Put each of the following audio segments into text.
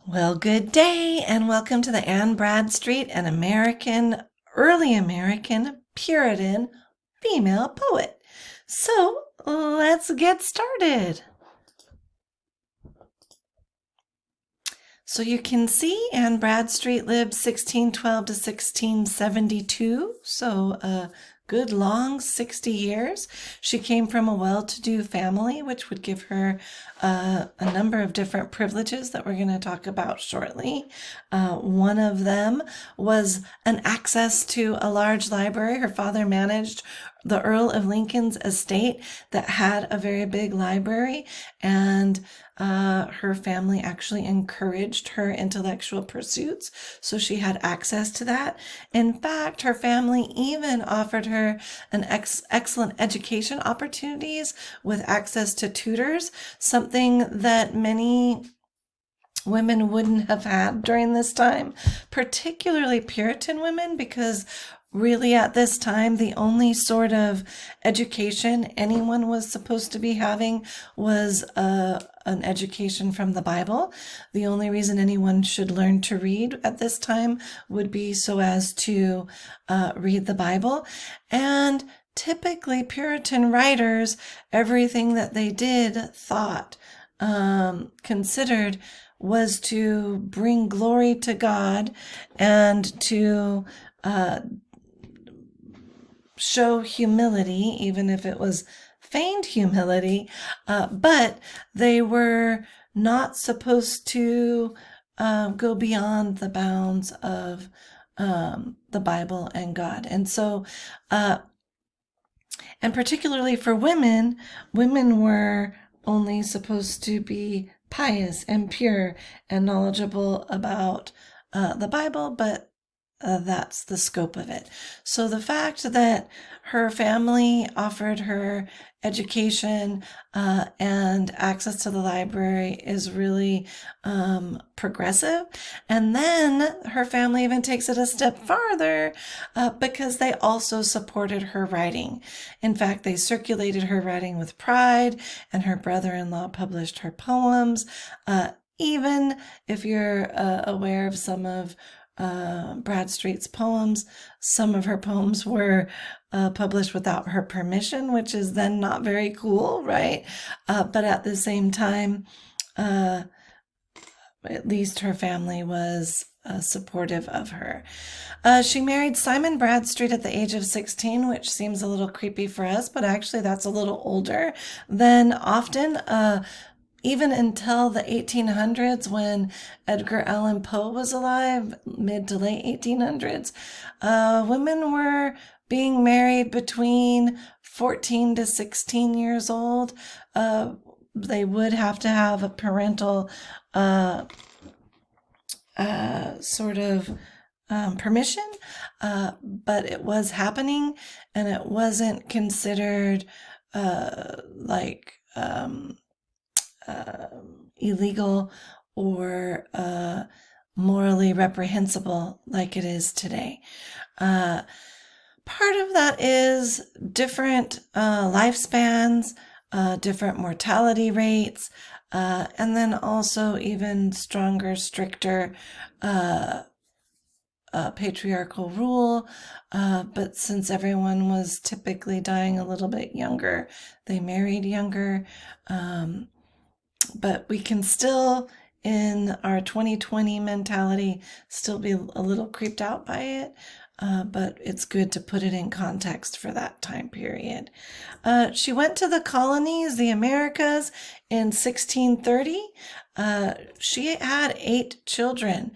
Well, good day, and welcome to the Anne Bradstreet, an early American Puritan female poet. So let's get started. So you can see Anne Bradstreet lived 1612 to 1672, so a good long 60 years. She came from a well-to-do family, which would give her a number of different privileges that we're going to talk about shortly. One of them was an access to a large library. Her father managed the Earl of Lincoln's estate that had a very big library, and her family actually encouraged her intellectual pursuits, so she had access to that. In fact, her family even offered her an excellent education opportunities with access to tutors, something that many women wouldn't have had during this time, particularly Puritan women, because really at this time the only sort of education anyone was supposed to be having was an education from the Bible. The only reason anyone should learn to read at this time would be so as to read the Bible. And typically Puritan writers, everything that they did, thought, considered, was to bring glory to God and to show humility, even if it was feigned humility, but they were not supposed to go beyond the bounds of the Bible and God. And so, and particularly for women, women were only supposed to be pious and pure and knowledgeable about the Bible, but that's the scope of it. So the fact that her family offered her education and access to the library is really progressive. And then her family even takes it a step farther because they also supported her writing. In fact, they circulated her writing with pride, and her brother-in-law published her poems. Even if you're aware of some of Bradstreet's poems, some of her poems were published without her permission, which is then not very cool, right? But at the same time, at least her family was supportive of her. She married Simon Bradstreet at the age of 16, which seems a little creepy for us, but actually that's a little older than often. Even until the 1800s, when Edgar Allan Poe was alive, mid to late 1800s, women were being married between 14 to 16 years old. They would have to have a parental sort of permission, but it was happening, and it wasn't considered like illegal or morally reprehensible like it is today. Part of that is different lifespans, different mortality rates, and then also even stronger, stricter patriarchal rule. But since everyone was typically dying a little bit younger, they married younger. But we can still, in our 2020 mentality, still be a little creeped out by it. But it's good to put it in context for that time period. She went to the colonies, the Americas, in 1630. She had 8 children.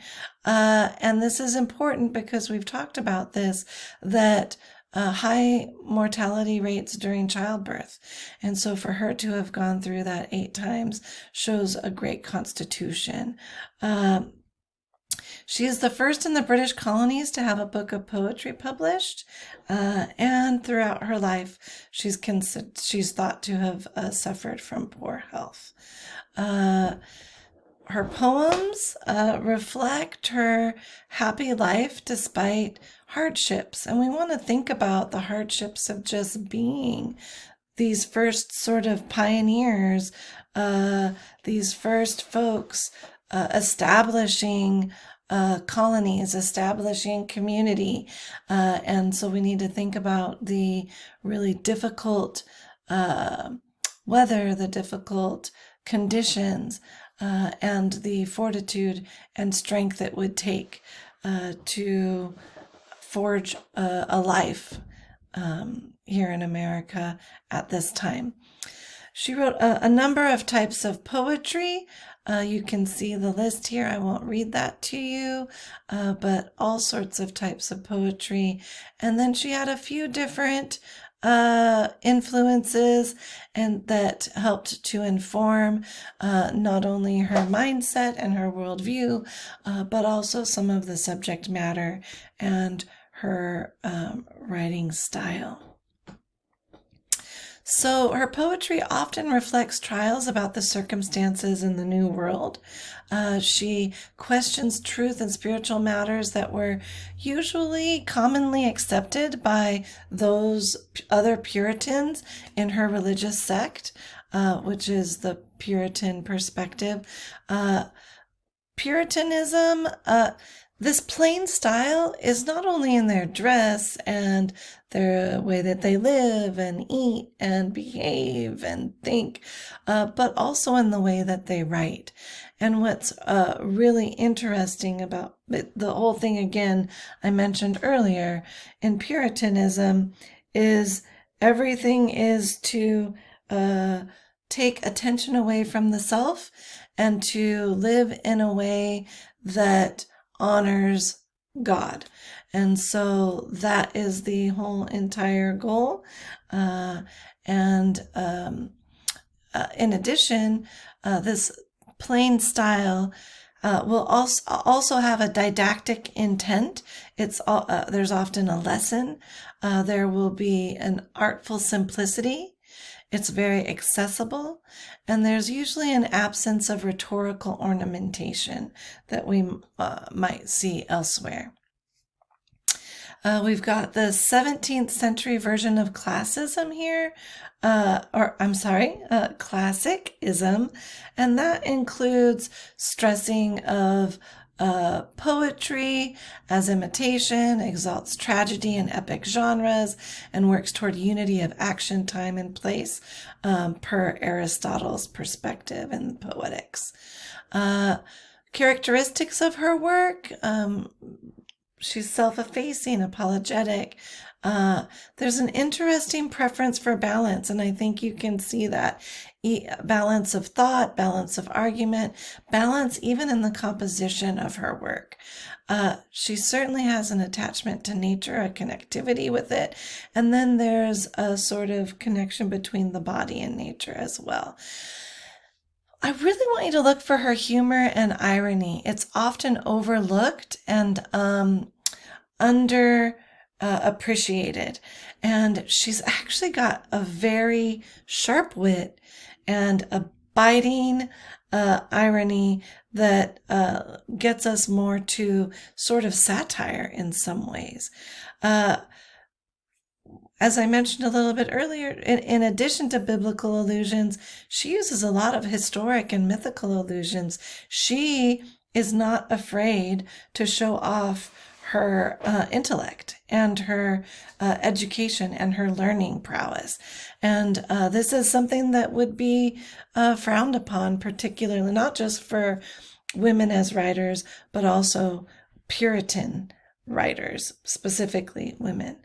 And this is important because we've talked about this, that high mortality rates during childbirth. And so for her to have gone through that 8 times shows a great constitution. She is the first in the British colonies to have a book of poetry published, and throughout her life, she's thought to have suffered from poor health. Her poems reflect her happy life despite hardships, and we want to think about the hardships of just being these first sort of pioneers, these first folks establishing colonies, establishing community. And so we need to think about the really difficult weather, the difficult conditions, and the fortitude and strength it would take to forge a life here in America at this time. She wrote a number of types of poetry. You can see the list here. I won't read that to you, but all sorts of types of poetry. And then she had a few different influences and that helped to inform not only her mindset and her worldview, but also some of the subject matter and her writing style. So her poetry often reflects trials about the circumstances in the New World. She questions truth and spiritual matters that were usually commonly accepted by those other Puritans in her religious sect, which is the Puritan perspective. Puritanism, this plain style is not only in their dress and their way that they live and eat and behave and think, but also in the way that they write. And what's really interesting about the whole thing, again, I mentioned earlier, in Puritanism is everything is to take attention away from the self and to live in a way that honors God. And so that is the whole entire goal. In addition, this plain style will also have a didactic intent. There's often a lesson. There will be an artful simplicity. It's very accessible, and there's usually an absence of rhetorical ornamentation that we might see elsewhere. We've got the 17th century version of classicism here, classicism, and that includes stressing of poetry as imitation, exalts tragedy and epic genres, and works toward unity of action, time, and place, per Aristotle's perspective in Poetics. Characteristics of her work, she's self-effacing, apologetic. There's an interesting preference for balance, and I think you can see that. Balance of thought, balance of argument, balance even in the composition of her work. She certainly has an attachment to nature, a connectivity with it, and then there's a sort of connection between the body and nature as well. I really want you to look for her humor and irony. It's often overlooked and appreciated. And she's actually got a very sharp wit and a biting irony that gets us more to sort of satire in some ways. As I mentioned a little bit earlier, in addition to biblical allusions, she uses a lot of historic and mythical allusions. She is not afraid to show off her intellect and her education and her learning prowess. And this is something that would be frowned upon, particularly not just for women as writers, but also Puritan writers, specifically women.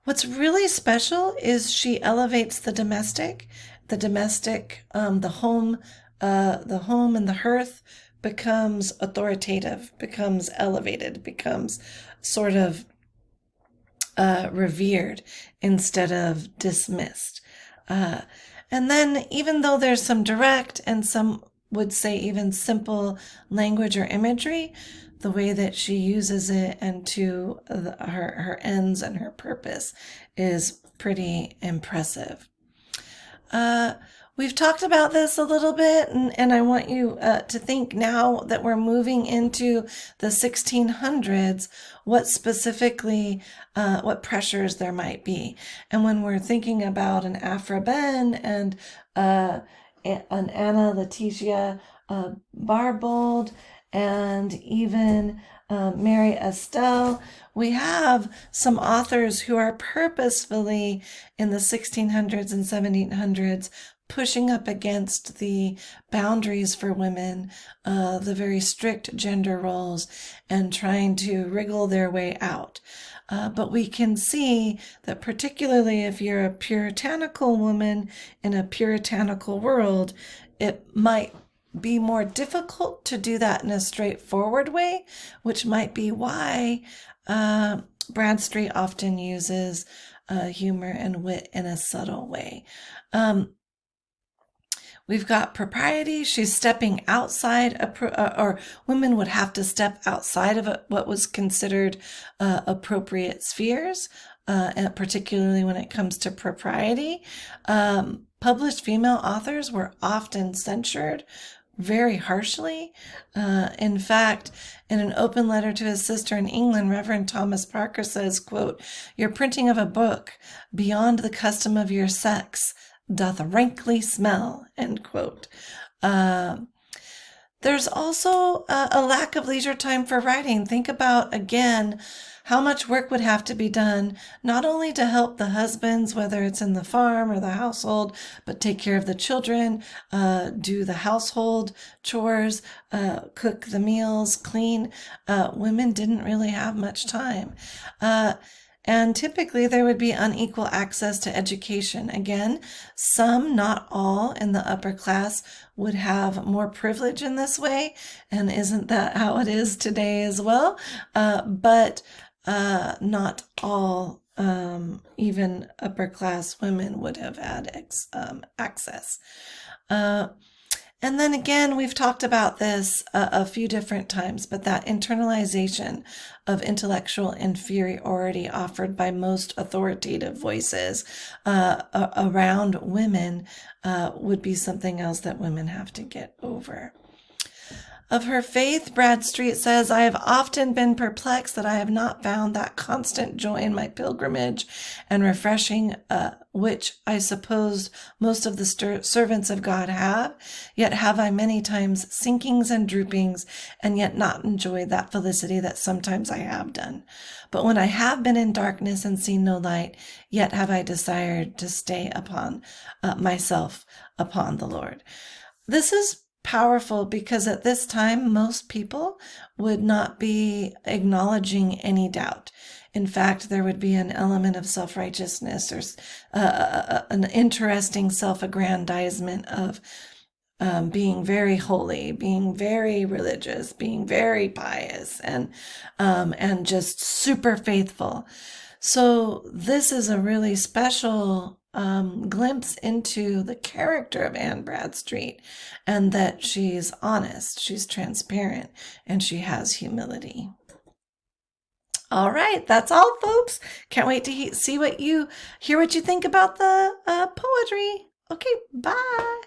What's really special is she elevates the domestic, the home and the hearth becomes authoritative, becomes elevated, becomes sort of revered instead of dismissed. And then even though there's some direct and some would say even simple language or imagery, the way that she uses it and to her ends and her purpose is pretty impressive. We've talked about this a little bit, and I want you to think now that we're moving into the 1600s, what specifically, what pressures there might be. And when we're thinking about an Aphra Behn and an Anna Letitia Barbauld, and even Mary Estelle. We have some authors who are purposefully in the 1600s and 1700s pushing up against the boundaries for women, the very strict gender roles, and trying to wriggle their way out. But we can see that particularly if you're a puritanical woman in a puritanical world, it might be more difficult to do that in a straightforward way, which might be why Bradstreet often uses humor and wit in a subtle way. We've got propriety. She's stepping outside, or women would have to step outside of what was considered appropriate spheres, and particularly when it comes to propriety. Published female authors were often censured very harshly. In fact, in an open letter to his sister in England, Reverend Thomas Parker says, quote, "Your printing of a book beyond the custom of your sex doth rankly smell," end quote. There's also a lack of leisure time for writing. Think about, again, how much work would have to be done, not only to help the husbands, whether it's in the farm or the household, but take care of the children, do the household chores, cook the meals, clean. Women didn't really have much time. And typically there would be unequal access to education. Again, some, not all, in the upper class would have more privilege in this way. And isn't that how it is today as well? But not all, even upper class women would have had access. And then again, we've talked about this a few different times, but that internalization of intellectual inferiority offered by most authoritative voices around women would be something else that women have to get over. Of her faith, Bradstreet says, "I have often been perplexed that I have not found that constant joy in my pilgrimage and refreshing which I suppose most of the servants of God have. Yet have I many times sinkings and droopings, and yet not enjoyed that felicity that sometimes I have done. But when I have been in darkness and seen no light, yet have I desired to stay upon myself upon the Lord." This is powerful because at this time, most people would not be acknowledging any doubt. In fact, there would be an element of self-righteousness or an interesting self-aggrandizement of being very holy, being very religious, being very pious, and just super faithful. So this is a really special glimpse into the character of Anne Bradstreet, and that she's honest, she's transparent, and she has humility. All right, that's all, folks. Can't wait to hear what you think about the poetry. Okay, bye.